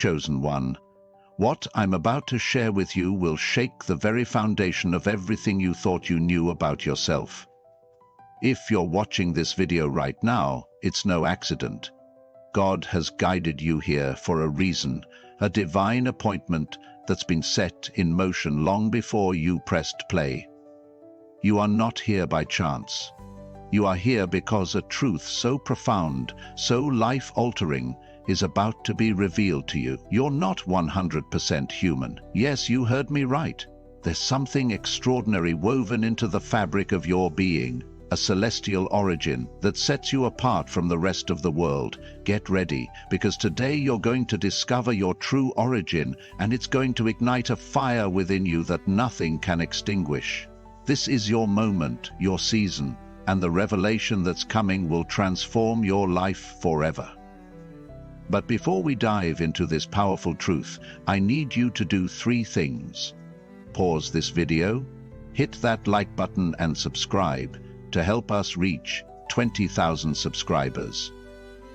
chosen one. What I'm about to share with you will shake the very foundation of everything you thought you knew about yourself. If you're watching this video right now, it's no accident. God has guided you here for a reason, a divine appointment that's been set in motion long before you pressed play. You are not here by chance. You are here because a truth so profound, so life-altering, is about to be revealed to you. You're not 100% human. Yes, you heard me right. There's something extraordinary woven into the fabric of your being, a celestial origin that sets you apart from the rest of the world. Get ready, because today you're going to discover your true origin, and it's going to ignite a fire within you that nothing can extinguish. This is your moment, your season, and the revelation that's coming will transform your life forever. But before we dive into this powerful truth, I need you to do 3 things. Pause this video, hit that like button and subscribe to help us reach 20,000 subscribers.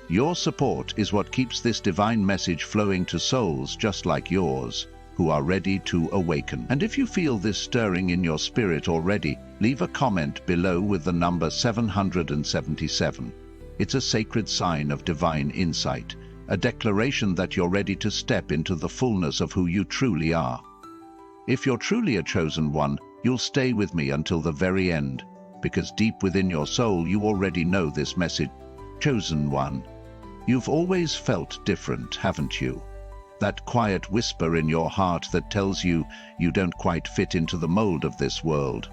Your support is what keeps this divine message flowing to souls just like yours, who are ready to awaken. And if you feel this stirring in your spirit already, leave a comment below with the number 777. It's a sacred sign of divine insight, a declaration that you're ready to step into the fullness of who you truly are. If you're truly a chosen one, you'll stay with me until the very end, because deep within your soul you already know this message. Chosen one. You've always felt different, haven't you? That quiet whisper in your heart that tells you you don't quite fit into the mold of this world.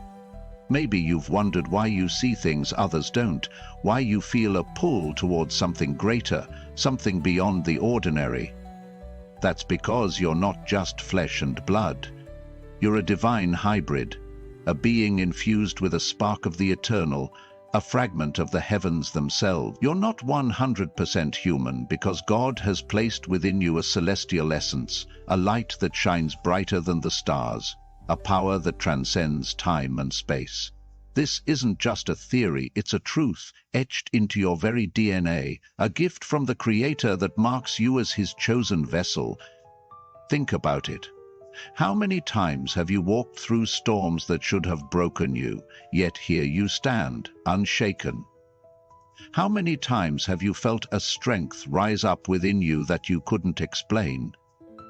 Maybe you've wondered why you see things others don't, why you feel a pull towards something greater, something beyond the ordinary. That's because you're not just flesh and blood. You're a divine hybrid, a being infused with a spark of the eternal, a fragment of the heavens themselves. You're not 100% human because God has placed within you a celestial essence, a light that shines brighter than the stars, a power that transcends time and space. This isn't just a theory, it's a truth etched into your very DNA, a gift from the Creator that marks you as His chosen vessel. Think about it. How many times have you walked through storms that should have broken you, yet here you stand, unshaken? How many times have you felt a strength rise up within you that you couldn't explain?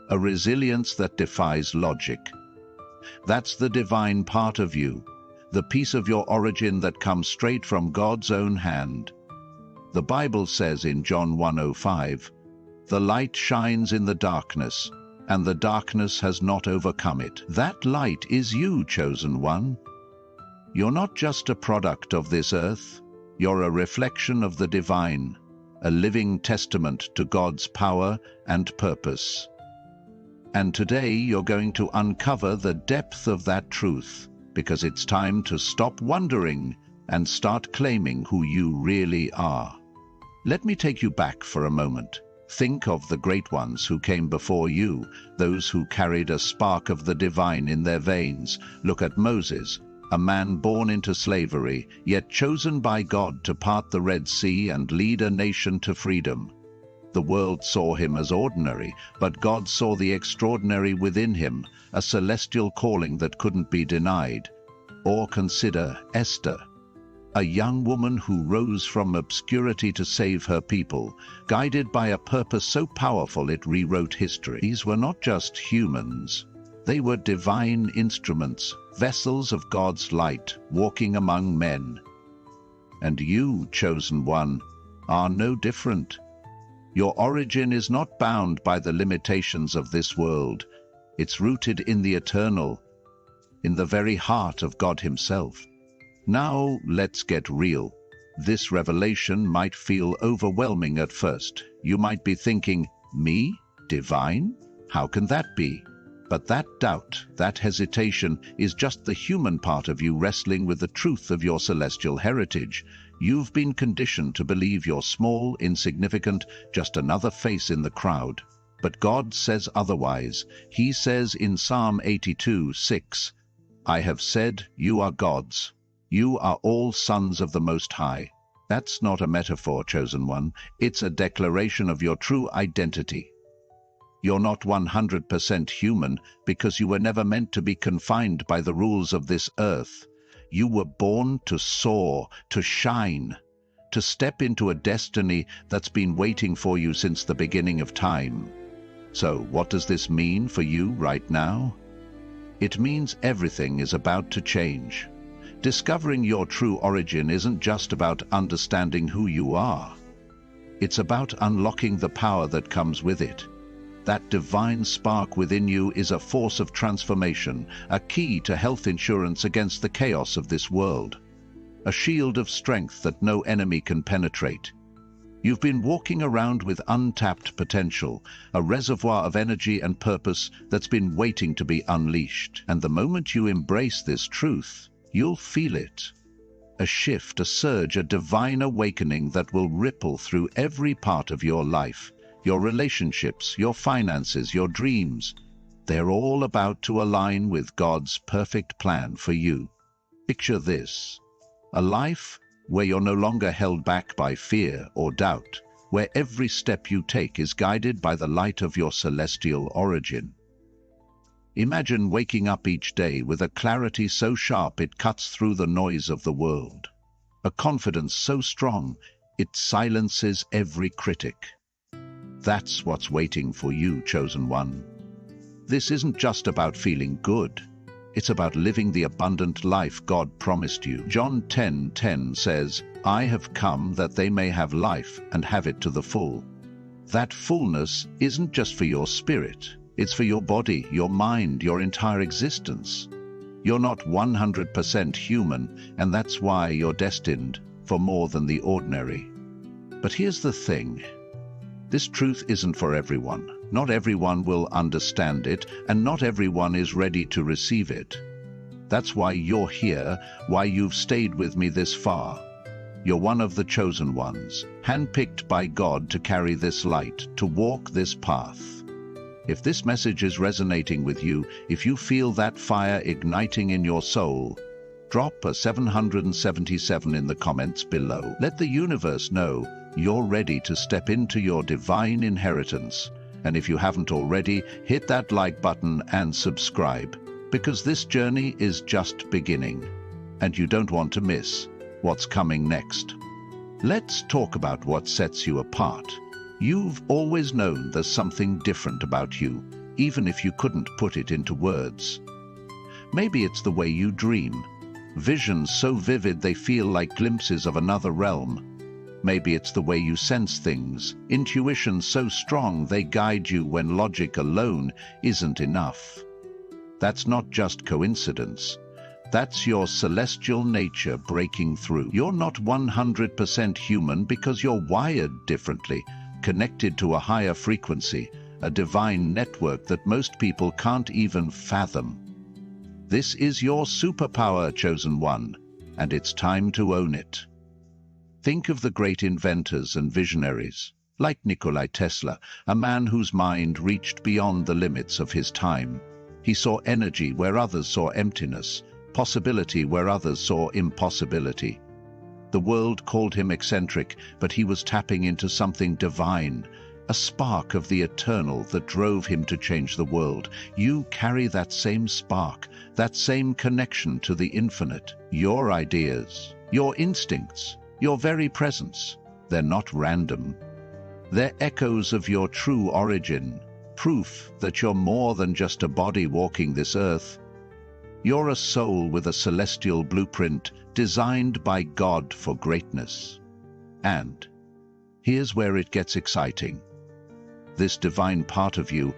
A resilience that defies logic. That's the divine part of you, the piece of your origin that comes straight from God's own hand. The Bible says in John 1:05, "The light shines in the darkness, and the darkness has not overcome it." That light is you, chosen one. You're not just a product of this earth, you're a reflection of the divine, a living testament to God's power and purpose. And today you're going to uncover the depth of that truth, because it's time to stop wondering and start claiming who you really are. Let me take you back for a moment. Think of the great ones who came before you, those who carried a spark of the divine in their veins. Look at Moses, a man born into slavery, yet chosen by God to part the Red Sea and lead a nation to freedom. The world saw him as ordinary, but God saw the extraordinary within him, a celestial calling that couldn't be denied. Or consider Esther, a young woman who rose from obscurity to save her people, guided by a purpose so powerful it rewrote history. These were not just humans. They were divine instruments, vessels of God's light, walking among men. And you, chosen one, are no different. Your origin is not bound by the limitations of this world. It's rooted in the eternal, in the very heart of God Himself. Now, let's get real. This revelation might feel overwhelming at first. You might be thinking, me? Divine? How can that be? But that doubt, that hesitation, is just the human part of you wrestling with the truth of your celestial heritage. You've been conditioned to believe you're small, insignificant, just another face in the crowd. But God says otherwise. He says in Psalm 82:6, "I have said, you are gods. You are all sons of the Most High." That's not a metaphor, chosen one. It's a declaration of your true identity. You're not 100% human because you were never meant to be confined by the rules of this earth. You were born to soar, to shine, to step into a destiny that's been waiting for you since the beginning of time. So, what does this mean for you right now? It means everything is about to change. Discovering your true origin isn't just about understanding who you are. It's about unlocking the power that comes with it. That divine spark within you is a force of transformation, a key to health insurance against the chaos of this world, a shield of strength that no enemy can penetrate. You've been walking around with untapped potential, a reservoir of energy and purpose that's been waiting to be unleashed. And the moment you embrace this truth, you'll feel it. A shift, a surge, a divine awakening that will ripple through every part of your life. Your relationships, your finances, your dreams, they're all about to align with God's perfect plan for you. Picture this: a life where you're no longer held back by fear or doubt, where every step you take is guided by the light of your celestial origin. Imagine waking up each day with a clarity so sharp it cuts through the noise of the world, a confidence so strong it silences every critic. That's what's waiting for you, chosen one. This isn't just about feeling good. It's about living the abundant life God promised you. John 10:10 says, "I have come that they may have life and have it to the full." That fullness isn't just for your spirit. It's for your body, your mind, your entire existence. You're not 100% human, and that's why you're destined for more than the ordinary. But here's the thing. This truth isn't for everyone. Not everyone will understand it, and not everyone is ready to receive it. That's why you're here, why you've stayed with me this far. You're one of the chosen ones, handpicked by God to carry this light, to walk this path. If this message is resonating with you, if you feel that fire igniting in your soul, drop a 777 in the comments below. Let the universe know you're ready to step into your divine inheritance. And if you haven't already, hit that like button and subscribe, because this journey is just beginning, and you don't want to miss what's coming next. Let's talk about what sets you apart. You've always known there's something different about you, even if you couldn't put it into words. Maybe it's the way you dream, visions so vivid they feel like glimpses of another realm. Maybe it's the way you sense things, intuition so strong they guide you when logic alone isn't enough. That's not just coincidence. That's your celestial nature breaking through. You're not 100% human because you're wired differently, connected to a higher frequency, a divine network that most people can't even fathom. This is your superpower, chosen one, and it's time to own it. Think of the great inventors and visionaries, like Nikola Tesla, a man whose mind reached beyond the limits of his time. He saw energy where others saw emptiness, possibility where others saw impossibility. The world called him eccentric, but he was tapping into something divine, a spark of the eternal that drove him to change the world. You carry that same spark, that same connection to the infinite. Your ideas, your instincts, your very presence, they're not random. They're echoes of your true origin, proof that you're more than just a body walking this earth. You're a soul with a celestial blueprint designed by God for greatness. And here's where it gets exciting. This divine part of you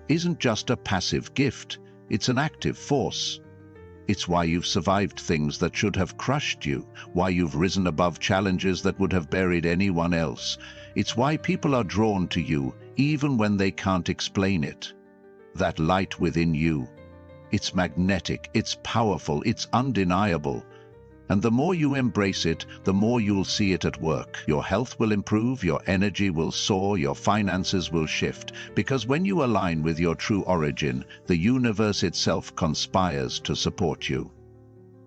isn't just a passive gift, it's an active force. It's why you've survived things that should have crushed you, why you've risen above challenges that would have buried anyone else. It's why people are drawn to you, even when they can't explain it. That light within you, it's magnetic, it's powerful, it's undeniable. And the more you embrace it, the more you'll see it at work. Your health will improve, your energy will soar, your finances will shift. Because when you align with your true origin, the universe itself conspires to support you.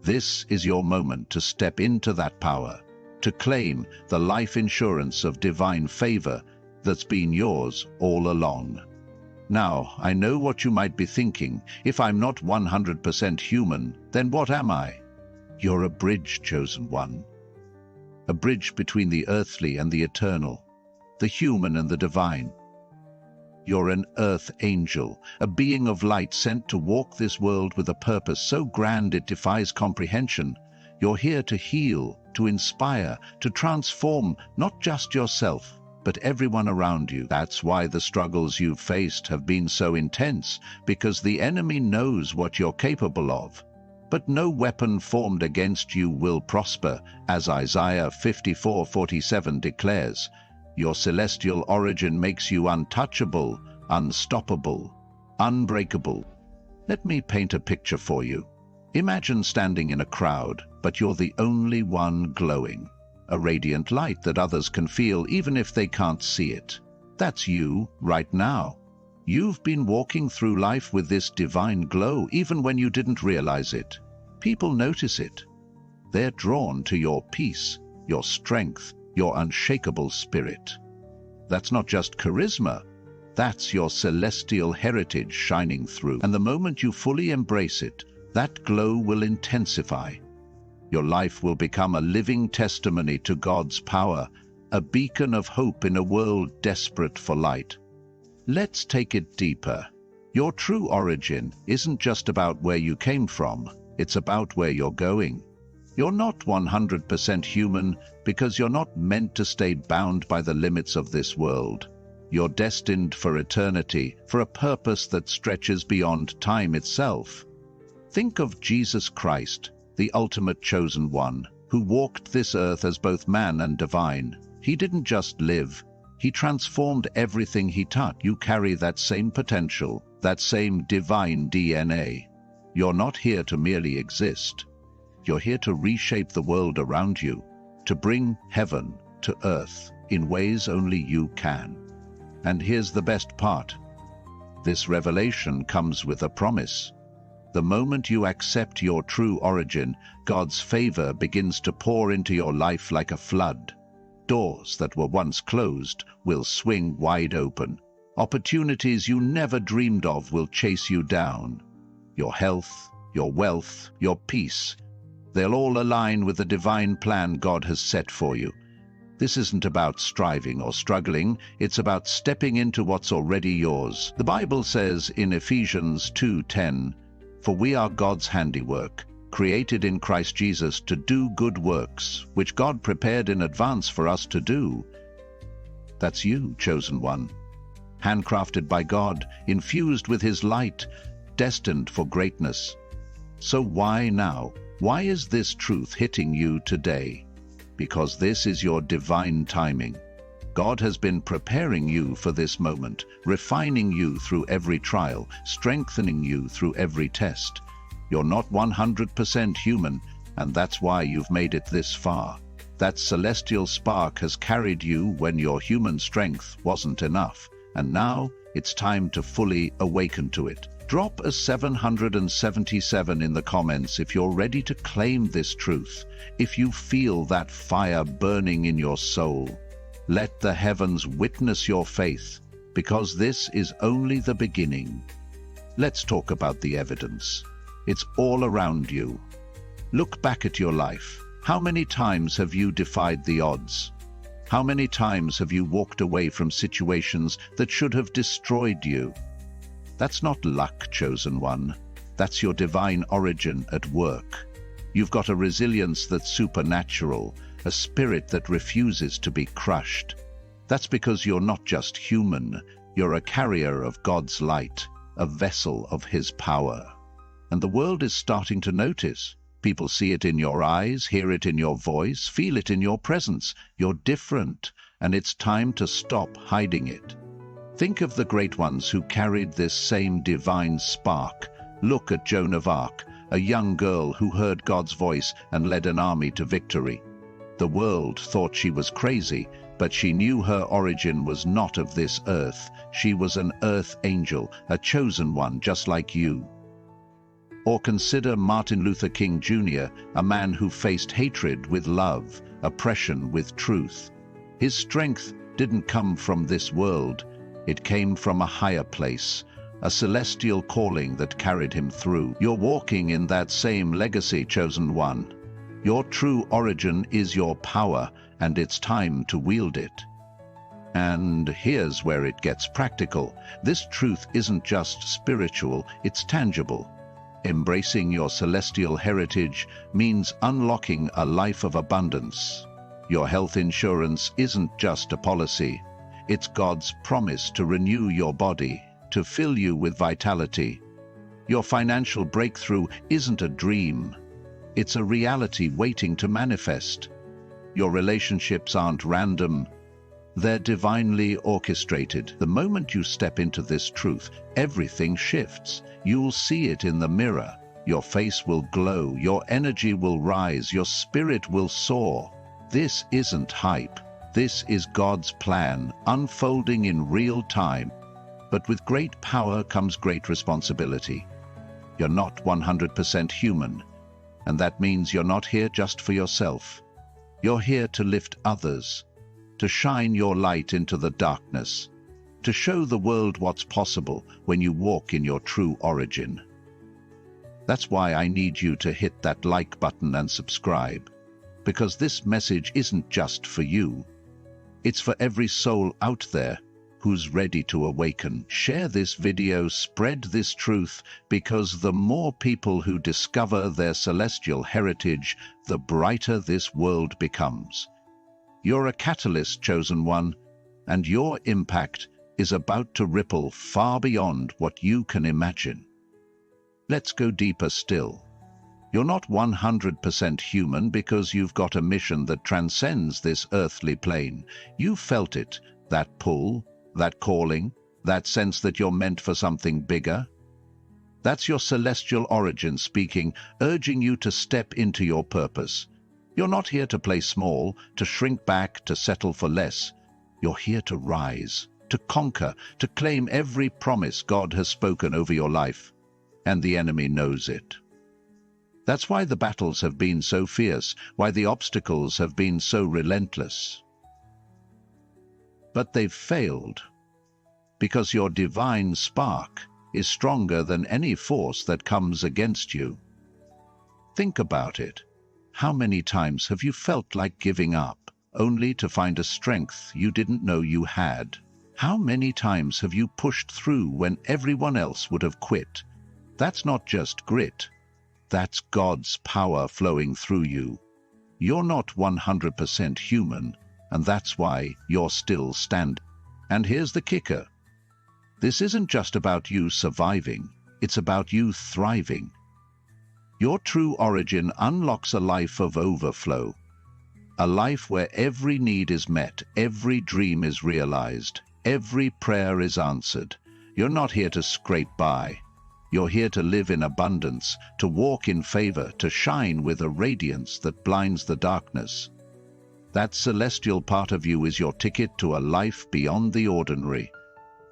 This is your moment to step into that power, to claim the life insurance of divine favor that's been yours all along. Now, I know what you might be thinking. If I'm not 100% human, then what am I? You're a bridge, chosen one. A bridge between the earthly and the eternal, the human and the divine. You're an earth angel, a being of light sent to walk this world with a purpose so grand it defies comprehension. You're here to heal, to inspire, to transform not just yourself, but everyone around you. That's why the struggles you've faced have been so intense, because the enemy knows what you're capable of. But no weapon formed against you will prosper, as Isaiah 54:47 declares. Your celestial origin makes you untouchable, unstoppable, unbreakable. Let me paint a picture for you. Imagine standing in a crowd, but you're the only one glowing. A radiant light that others can feel even if they can't see it. That's you right now. You've been walking through life with this divine glow even when you didn't realize it. People notice it. They're drawn to your peace, your strength, your unshakable spirit. That's not just charisma. That's your celestial heritage shining through. And the moment you fully embrace it, that glow will intensify. Your life will become a living testimony to God's power, a beacon of hope in a world desperate for light. Let's take it deeper. Your true origin isn't just about where you came from, it's about where you're going. You're not 100% human because you're not meant to stay bound by the limits of this world. You're destined for eternity, for a purpose that stretches beyond time itself. Think of Jesus Christ, the ultimate chosen one, who walked this earth as both man and divine. He didn't just live, he transformed everything he touched. You carry that same potential, that same divine DNA. You're not here to merely exist. You're here to reshape the world around you, to bring heaven to earth in ways only you can. And here's the best part. This revelation comes with a promise. The moment you accept your true origin, God's favor begins to pour into your life like a flood. Doors that were once closed will swing wide open. Opportunities you never dreamed of will chase you down. Your health, your wealth, your peace, they'll all align with the divine plan God has set for you. This isn't about striving or struggling, it's about stepping into what's already yours. The Bible says in Ephesians 2:10, "For we are God's handiwork, created in Christ Jesus to do good works, which God prepared in advance for us to do." That's you, chosen one. Handcrafted by God, infused with His light, destined for greatness. So why now? Why is this truth hitting you today? Because this is your divine timing. God has been preparing you for this moment, refining you through every trial, strengthening you through every test. You're not 100% human, and that's why you've made it this far. That celestial spark has carried you when your human strength wasn't enough, and now it's time to fully awaken to it. Drop a 777 in the comments if you're ready to claim this truth, if you feel that fire burning in your soul. Let the heavens witness your faith, because this is only the beginning. Let's talk about the evidence. It's all around you. Look back at your life. How many times have you defied the odds? How many times have you walked away from situations that should have destroyed you? That's not luck, chosen one. That's your divine origin at work. You've got a resilience that's supernatural, a spirit that refuses to be crushed. That's because you're not just human, you're a carrier of God's light, a vessel of His power. And the world is starting to notice. People see it in your eyes, hear it in your voice, feel it in your presence. You're different, and it's time to stop hiding it. Think of the great ones who carried this same divine spark. Look at Joan of Arc, a young girl who heard God's voice and led an army to victory. The world thought she was crazy, but she knew her origin was not of this earth. She was an earth angel, a chosen one just like you. Or consider Martin Luther King Jr., a man who faced hatred with love, oppression with truth. His strength didn't come from this world. It came from a higher place, a celestial calling that carried him through. You're walking in that same legacy, chosen one. Your true origin is your power, and it's time to wield it. And here's where it gets practical. This truth isn't just spiritual, it's tangible. Embracing your celestial heritage means unlocking a life of abundance. Your health insurance isn't just a policy. It's God's promise to renew your body, to fill you with vitality. Your financial breakthrough isn't a dream. It's a reality waiting to manifest. Your relationships aren't random. They're divinely orchestrated. The moment you step into this truth, everything shifts. You'll see it in the mirror. Your face will glow, your energy will rise, your spirit will soar. This isn't hype. This is God's plan, unfolding in real time. But with great power comes great responsibility. You're not 100% human, and that means you're not here just for yourself. You're here to lift others, to shine your light into the darkness, to show the world what's possible when you walk in your true origin. That's why I need you to hit that like button and subscribe, because this message isn't just for you. It's for every soul out there who's ready to awaken. Share this video, spread this truth, because the more people who discover their celestial heritage, the brighter this world becomes. You're a catalyst, chosen one, and your impact is about to ripple far beyond what you can imagine. Let's go deeper still. You're not 100% human because you've got a mission that transcends this earthly plane. You felt it, that pull, that calling, that sense that you're meant for something bigger. That's your celestial origin speaking, urging you to step into your purpose. You're not here to play small, to shrink back, to settle for less. You're here to rise, to conquer, to claim every promise God has spoken over your life. And the enemy knows it. That's why the battles have been so fierce, why the obstacles have been so relentless. But they've failed, because your divine spark is stronger than any force that comes against you. Think about it. How many times have you felt like giving up, only to find a strength you didn't know you had? How many times have you pushed through when everyone else would have quit? That's not just grit. That's God's power flowing through you. You're not 100% human, and that's why you're still standing. And here's the kicker. This isn't just about you surviving, it's about you thriving. Your true origin unlocks a life of overflow, a life where every need is met, every dream is realized, every prayer is answered. You're not here to scrape by. You're here to live in abundance, to walk in favor, to shine with a radiance that blinds the darkness. That celestial part of you is your ticket to a life beyond the ordinary,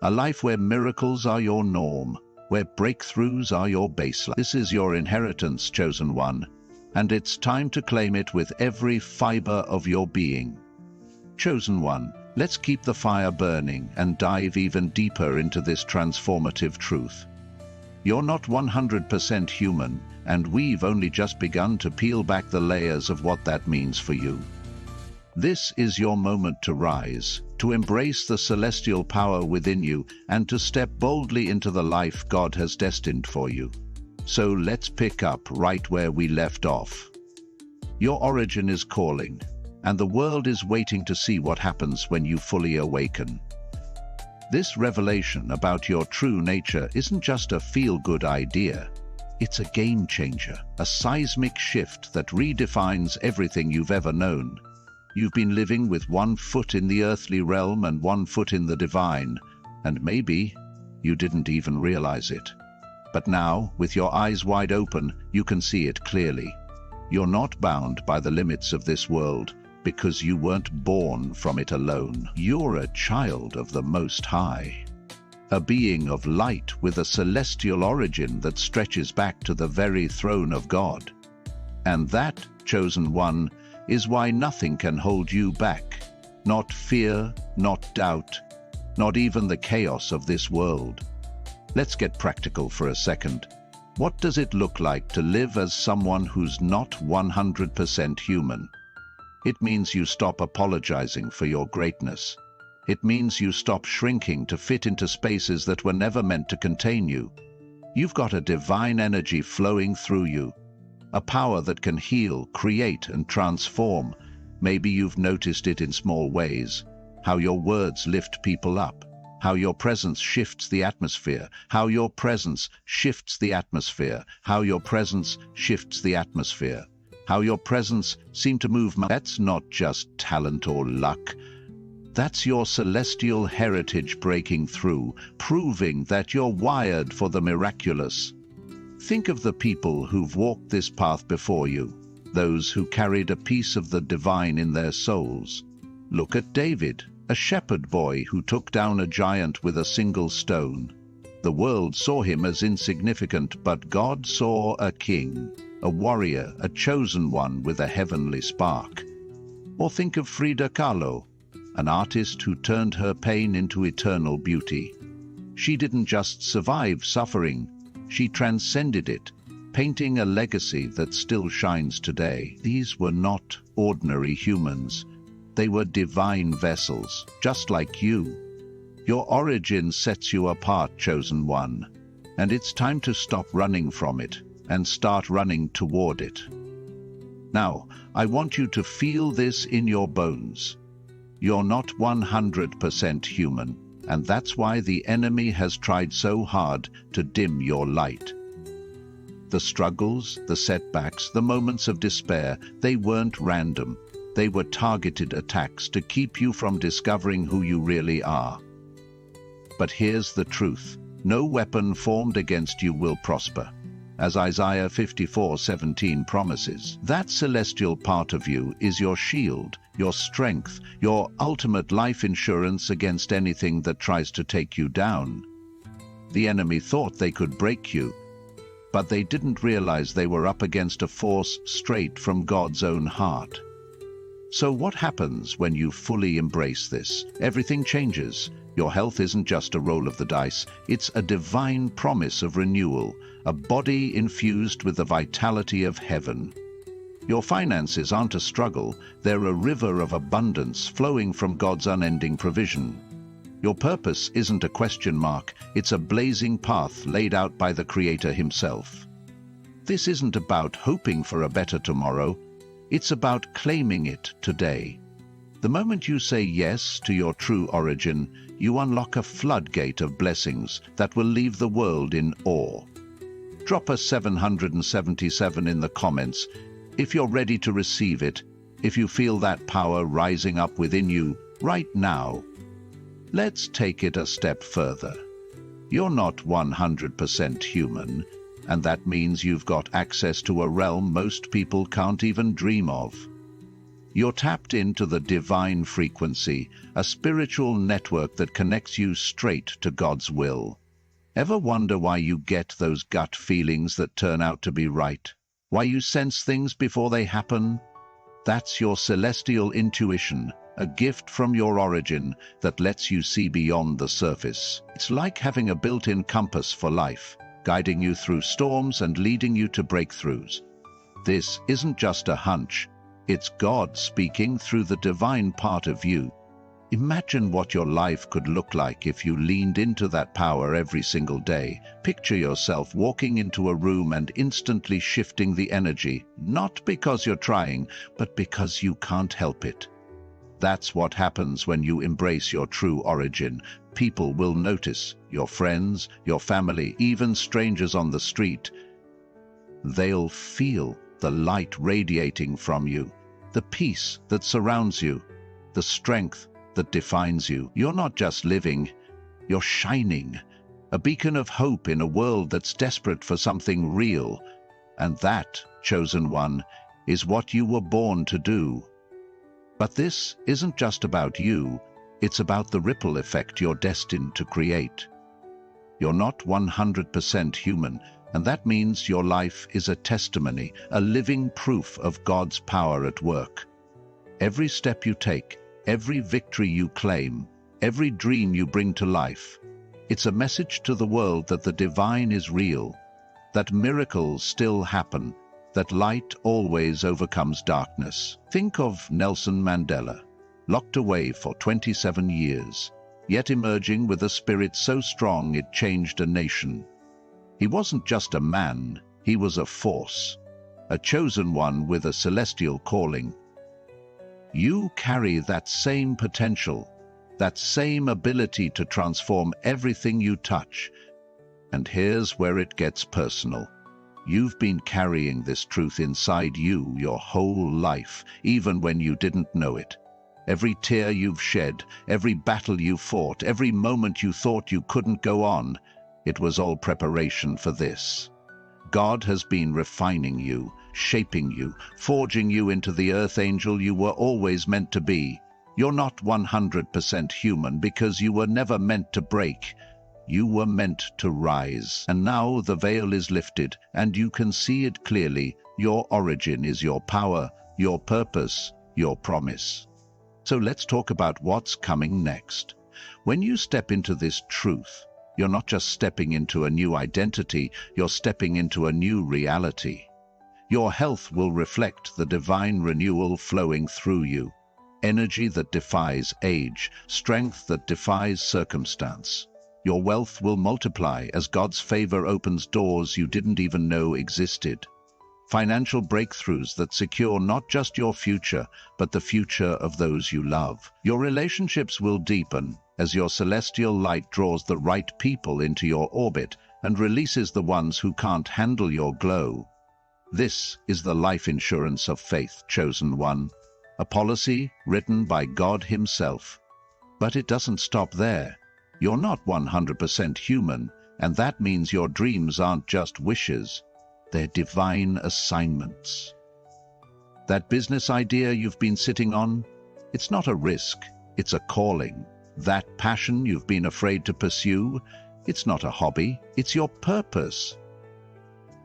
a life where miracles are your norm, where breakthroughs are your baseline. This is your inheritance, chosen one, and it's time to claim it with every fiber of your being. Chosen one, let's keep the fire burning and dive even deeper into this transformative truth. You're not 100% human, and we've only just begun to peel back the layers of what that means for you. This is your moment to rise, to embrace the celestial power within you, and to step boldly into the life God has destined for you. So let's pick up right where we left off. Your origin is calling, and the world is waiting to see what happens when you fully awaken. This revelation about your true nature isn't just a feel-good idea. It's a game changer, a seismic shift that redefines everything you've ever known. You've been living with one foot in the earthly realm and one foot in the divine, and maybe you didn't even realize it. But now, with your eyes wide open, you can see it clearly. You're not bound by the limits of this world, because you weren't born from it alone. You're a child of the Most High, a being of light with a celestial origin that stretches back to the very throne of God. And that, chosen one, is why nothing can hold you back. Not fear, not doubt, not even the chaos of this world. Let's get practical for a second. What does it look like to live as someone who's not 100% human? It means you stop apologizing for your greatness. It means you stop shrinking to fit into spaces that were never meant to contain you. You've got a divine energy flowing through you, a power that can heal, create, and transform. Maybe you've noticed it in small ways, how your words lift people up, how your presence shifts the atmosphere, how your presence shifts the atmosphere, how your presence shifts the atmosphere, how your presence seems to move. That's not just talent or luck. That's your celestial heritage breaking through, proving that you're wired for the miraculous. Think of the people who've walked this path before you, those who carried a piece of the divine in their souls. Look at David, a shepherd boy who took down a giant with a single stone. The world saw him as insignificant, but God saw a king, a warrior, a chosen one with a heavenly spark. Or think of Frida Kahlo, an artist who turned her pain into eternal beauty. She didn't just survive suffering, she transcended it, painting a legacy that still shines today. These were not ordinary humans. They were divine vessels, just like you. Your origin sets you apart, chosen one, and it's time to stop running from it and start running toward it. Now, I want you to feel this in your bones. You're not 100% human, and that's why the enemy has tried so hard to dim your light. The struggles, the setbacks, the moments of despair, they weren't random. They were targeted attacks to keep you from discovering who you really are. But here's the truth. No weapon formed against you will prosper. As Isaiah 54:17 promises, that celestial part of you is your shield, your strength, your ultimate life insurance against anything that tries to take you down. The enemy thought they could break you, but they didn't realize they were up against a force straight from God's own heart. So what happens when you fully embrace this? Everything changes. Your health isn't just a roll of the dice, it's a divine promise of renewal, a body infused with the vitality of heaven. Your finances aren't a struggle, they're a river of abundance flowing from God's unending provision. Your purpose isn't a question mark, it's a blazing path laid out by the Creator himself. This isn't about hoping for a better tomorrow, it's about claiming it today. The moment you say yes to your true origin, you unlock a floodgate of blessings that will leave the world in awe. Drop a 777 in the comments if you're ready to receive it, if you feel that power rising up within you right now. Let's take it a step further. You're not 100% human, and that means you've got access to a realm most people can't even dream of. You're tapped into the divine frequency, a spiritual network that connects you straight to God's will. Ever wonder why you get those gut feelings that turn out to be right? Why you sense things before they happen? That's your celestial intuition, a gift from your origin that lets you see beyond the surface. It's like having a built-in compass for life, guiding you through storms and leading you to breakthroughs. This isn't just a hunch. It's God speaking through the divine part of you. Imagine what your life could look like if you leaned into that power every single day. Picture yourself walking into a room and instantly shifting the energy, not because you're trying, but because you can't help it. That's what happens when you embrace your true origin. People will notice, your friends, your family, even strangers on the street. They'll feel the light radiating from you, the peace that surrounds you, the strength that defines you. You're not just living, you're shining, a beacon of hope in a world that's desperate for something real. And that, chosen one, is what you were born to do. But this isn't just about you, it's about the ripple effect you're destined to create. You're not 100% human, and that means your life is a testimony, a living proof of God's power at work. Every step you take, every victory you claim, every dream you bring to life. It's a message to the world that the divine is real, that miracles still happen, that light always overcomes darkness. Think of Nelson Mandela, locked away for 27 years, yet emerging with a spirit so strong it changed a nation. He wasn't just a man, he was a force, a chosen one with a celestial calling. You carry that same potential, that same ability to transform everything you touch. And here's where it gets personal. You've been carrying this truth inside you your whole life, even when you didn't know it. Every tear you've shed, every battle you fought, every moment you thought you couldn't go on, it was all preparation for this. God has been refining you, shaping you, forging you into the earth angel you were always meant to be. You're not 100% human because you were never meant to break. You were meant to rise. And now the veil is lifted, and you can see it clearly. Your origin is your power, your purpose, your promise. So let's talk about what's coming next. When you step into this truth, you're not just stepping into a new identity, you're stepping into a new reality. Your health will reflect the divine renewal flowing through you. Energy that defies age, strength that defies circumstance. Your wealth will multiply as God's favor opens doors you didn't even know existed. Financial breakthroughs that secure not just your future, but the future of those you love. Your relationships will deepen as your celestial light draws the right people into your orbit and releases the ones who can't handle your glow. This is the life insurance of faith, chosen one, a policy written by God Himself. But it doesn't stop there. You're not 100% human, and that means your dreams aren't just wishes. They're divine assignments. That business idea you've been sitting on, it's not a risk, it's a calling. That passion you've been afraid to pursue, it's not a hobby, it's your purpose.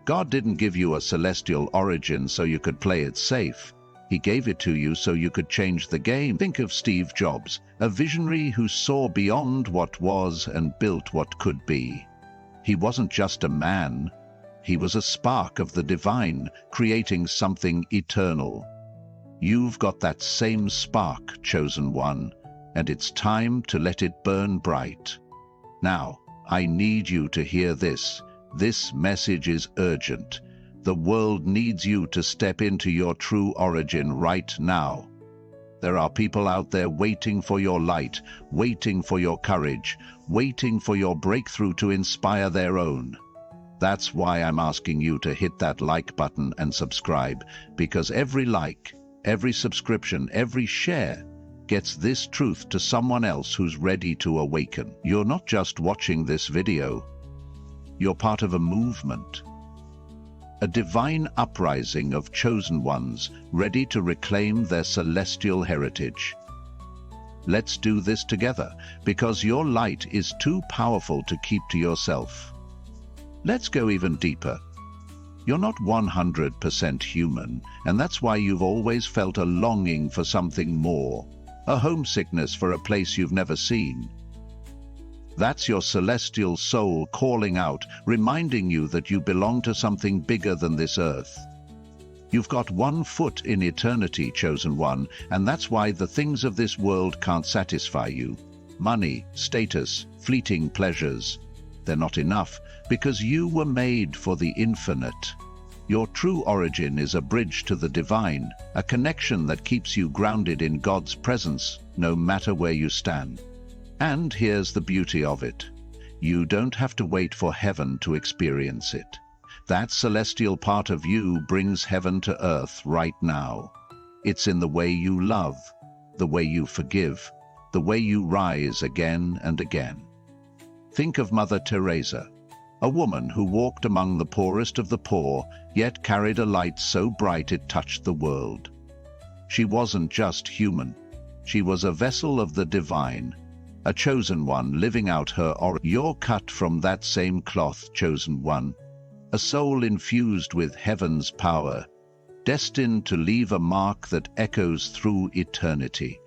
God didn't give you a celestial origin so you could play it safe. He gave it to you so you could change the game. Think of Steve Jobs, a visionary who saw beyond what was and built what could be. He wasn't just a man. He was a spark of the divine, creating something eternal. You've got that same spark, chosen one, and it's time to let it burn bright. Now, I need you to hear this. This message is urgent. The world needs you to step into your true origin right now. There are people out there waiting for your light, waiting for your courage, waiting for your breakthrough to inspire their own. That's why I'm asking you to hit that like button and subscribe, because every like, every subscription, every share gets this truth to someone else who's ready to awaken. You're not just watching this video. You're part of a movement. A divine uprising of chosen ones ready to reclaim their celestial heritage. Let's do this together, because your light is too powerful to keep to yourself. Let's go even deeper. You're not 100% human, and that's why you've always felt a longing for something more, a homesickness for a place you've never seen. That's your celestial soul calling out, reminding you that you belong to something bigger than this earth. You've got one foot in eternity, chosen one, and that's why the things of this world can't satisfy you. Money, status, fleeting pleasures, they're not enough, because you were made for the infinite. Your true origin is a bridge to the divine, a connection that keeps you grounded in God's presence, no matter where you stand. And here's the beauty of it. You don't have to wait for heaven to experience it. That celestial part of you brings heaven to earth right now. It's in the way you love, the way you forgive, the way you rise again and again. Think of Mother Teresa, a woman who walked among the poorest of the poor, yet carried a light so bright it touched the world. She wasn't just human. She was a vessel of the divine, a chosen one living out her origin. You're cut from that same cloth, chosen one, a soul infused with heaven's power, destined to leave a mark that echoes through eternity.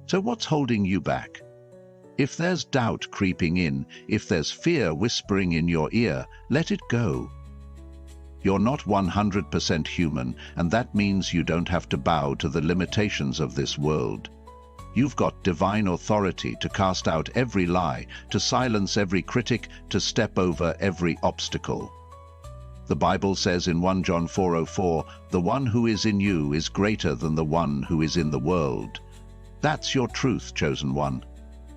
So what's holding you back? If there's doubt creeping in, if there's fear whispering in your ear, let it go. You're not 100% human, and that means you don't have to bow to the limitations of this world. You've got divine authority to cast out every lie, to silence every critic, to step over every obstacle. The Bible says in 1 John 4:04, "The one who is in you is greater than the one who is in the world." That's your truth, chosen one.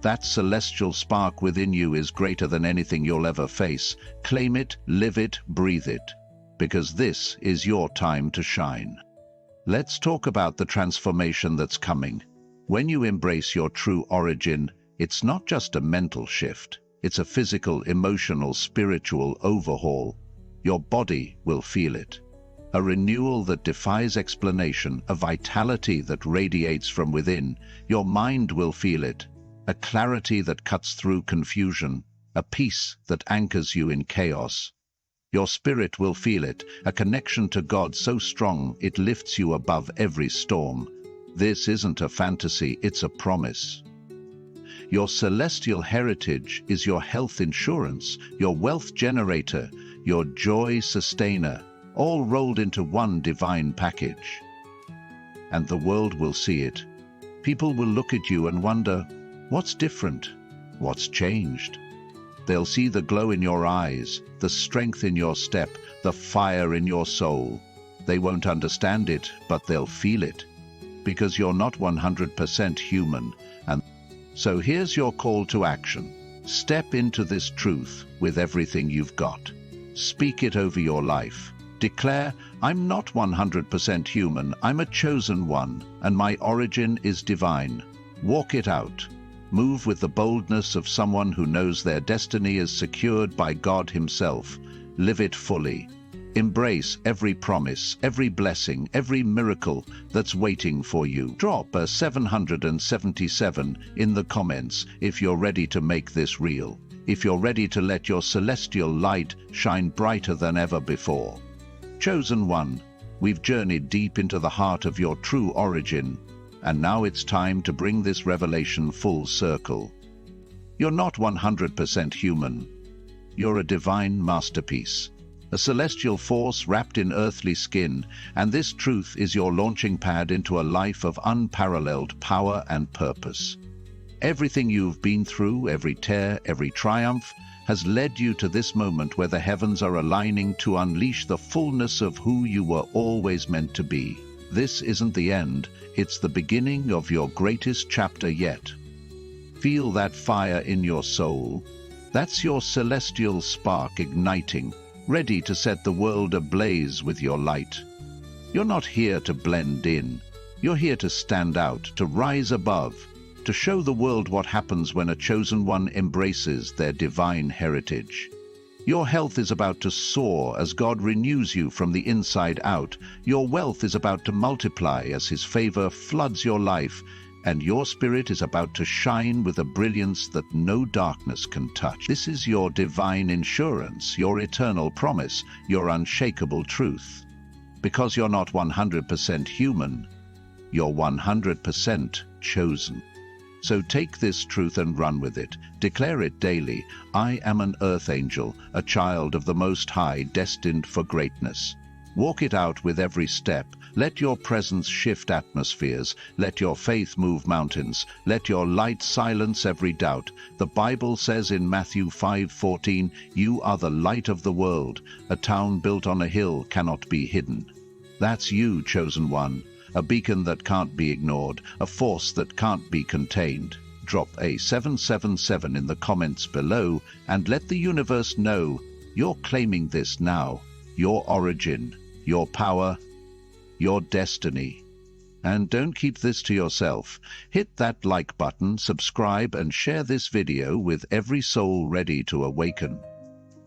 That celestial spark within you is greater than anything you'll ever face. Claim it, live it, breathe it, because this is your time to shine. Let's talk about the transformation that's coming. When you embrace your true origin, it's not just a mental shift. It's a physical, emotional, spiritual overhaul. Your body will feel it. A renewal that defies explanation, a vitality that radiates from within. Your mind will feel it. A clarity that cuts through confusion, a peace that anchors you in chaos. Your spirit will feel it, a connection to God so strong it lifts you above every storm. This isn't a fantasy, it's a promise. Your celestial heritage is your health insurance, your wealth generator, your joy sustainer, all rolled into one divine package. And the world will see it. People will look at you and wonder, what's different? What's changed? They'll see the glow in your eyes, the strength in your step, the fire in your soul. They won't understand it, but they'll feel it. Because you're not 100% human. And so here's your call to action. Step into this truth with everything you've got. Speak it over your life. Declare, I'm not 100% human, I'm a chosen one, and my origin is divine. Walk it out. Move with the boldness of someone who knows their destiny is secured by God Himself. Live it fully. Embrace every promise, every blessing, every miracle that's waiting for you. Drop a 777 in the comments if you're ready to make this real. If you're ready to let your celestial light shine brighter than ever before. Chosen one, we've journeyed deep into the heart of your true origin, and now it's time to bring this revelation full circle. You're not 100% human. You're a divine masterpiece, a celestial force wrapped in earthly skin, and this truth is your launching pad into a life of unparalleled power and purpose. Everything you've been through, every tear, every triumph, has led you to this moment where the heavens are aligning to unleash the fullness of who you were always meant to be. This isn't the end, it's the beginning of your greatest chapter yet. Feel that fire in your soul. That's your celestial spark igniting, ready to set the world ablaze with your light. You're not here to blend in. You're here to stand out, to rise above, to show the world what happens when a chosen one embraces their divine heritage. Your health is about to soar as God renews you from the inside out. Your wealth is about to multiply as His favor floods your life, and your spirit is about to shine with a brilliance that no darkness can touch. This is your divine insurance, your eternal promise, your unshakable truth. Because you're not 100% human, you're 100% chosen. So take this truth and run with it. Declare it daily. I am an earth angel, a child of the Most High, destined for greatness. Walk it out with every step. Let your presence shift atmospheres. Let your faith move mountains. Let your light silence every doubt. The Bible says in Matthew 5:14, "You are the light of the world. A town built on a hill cannot be hidden." That's you, chosen one. A beacon that can't be ignored, a force that can't be contained. Drop a 777 in the comments below and let the universe know you're claiming this now. Your origin, your power, your destiny. And don't keep this to yourself. Hit that like button, subscribe, and share this video with every soul ready to awaken.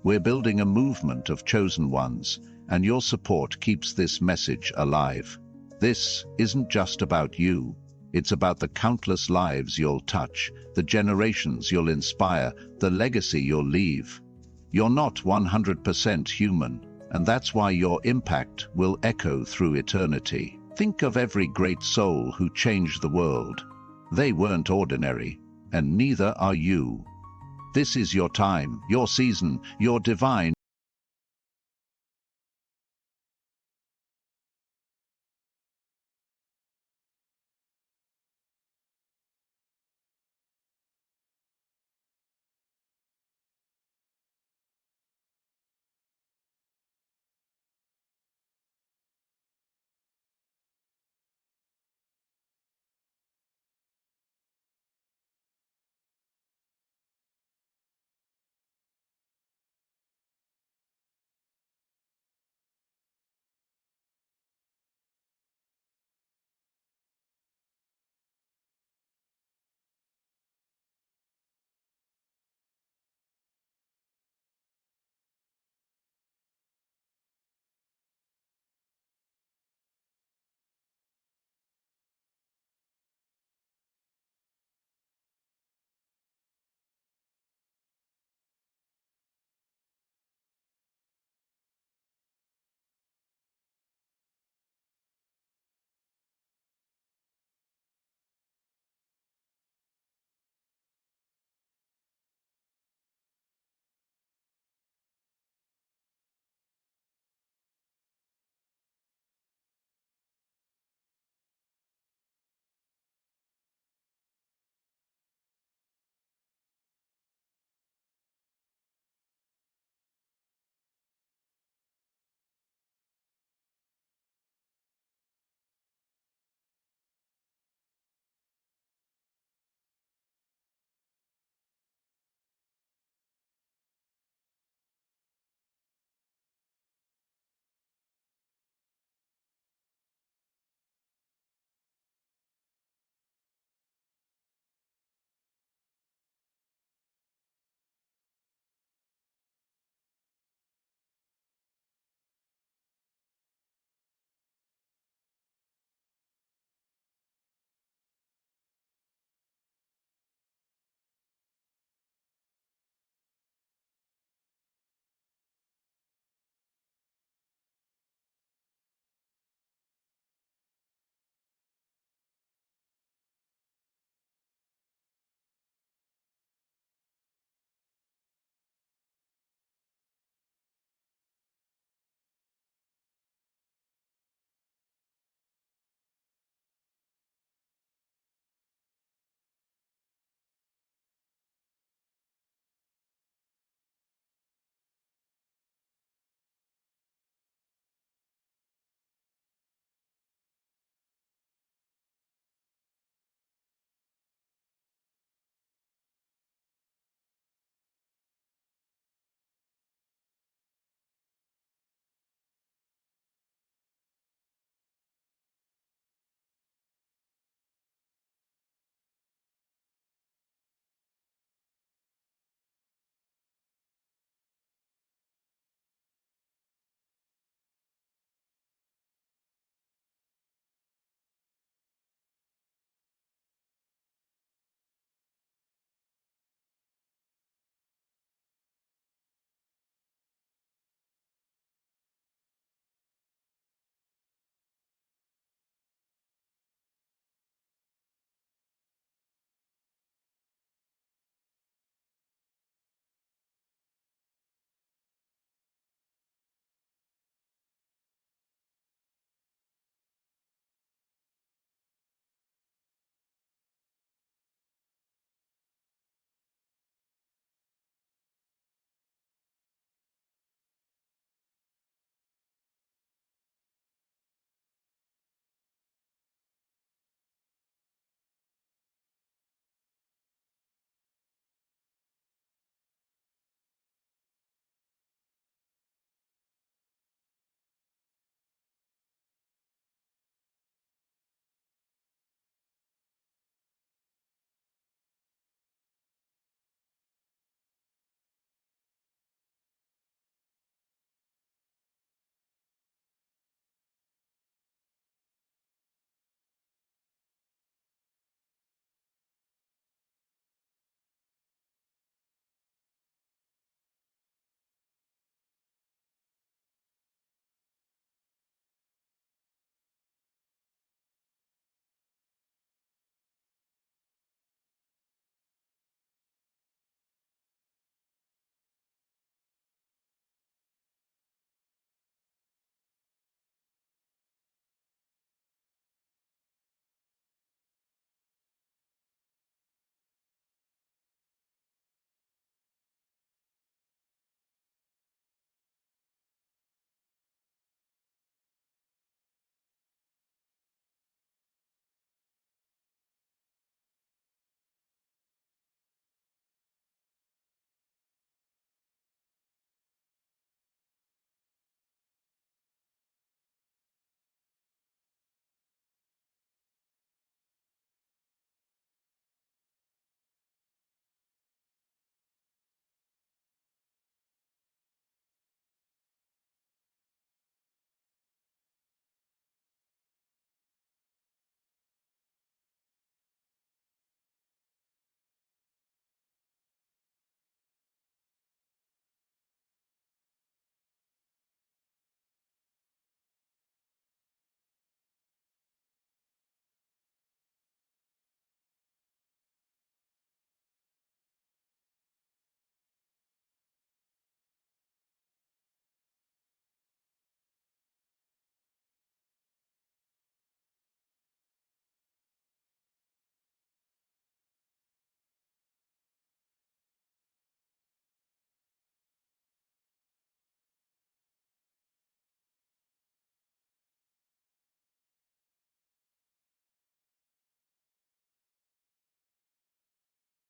We're building a movement of chosen ones, and your support keeps this message alive. This isn't just about you. It's about the countless lives you'll touch, the generations you'll inspire, the legacy you'll leave. You're not 100% human, and that's why your impact will echo through eternity. Think of every great soul who changed the world. They weren't ordinary. and neither are you. This is your time, your season, your divine